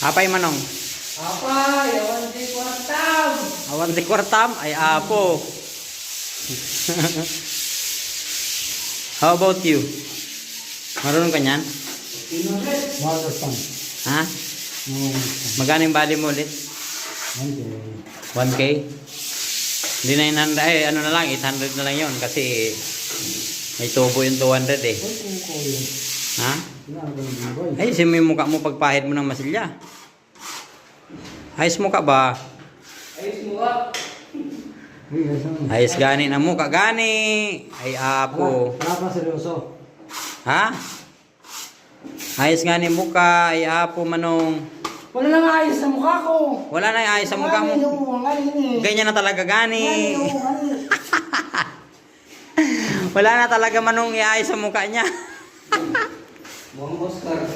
Apay manong. Apay, awan di kwartam. Awan di kwartam ay apo. How about you? Marunong ka niyan? Waterpan. Ha? Magkano yung bali mo ulit? 1K? Hindi na 900, ano na lang, 800 na lang yun kasi may tubo yung 200 eh. Ha? Ay, mo yung mukha mo pagpahid mo ng masilya. Ayos mo ka ba? Ayos mo ka. Ayos gani na mukha, gani. Ay apo. Wala seryoso. Ha? Ayos gani mukha, ay apo manong. Wala na nga ayos sa mukha ko. Wala na yung ayos sa mukha mo. Ganyan na talaga gani. Wala na talaga manong iayos sa mukha niya. Buang Oscar.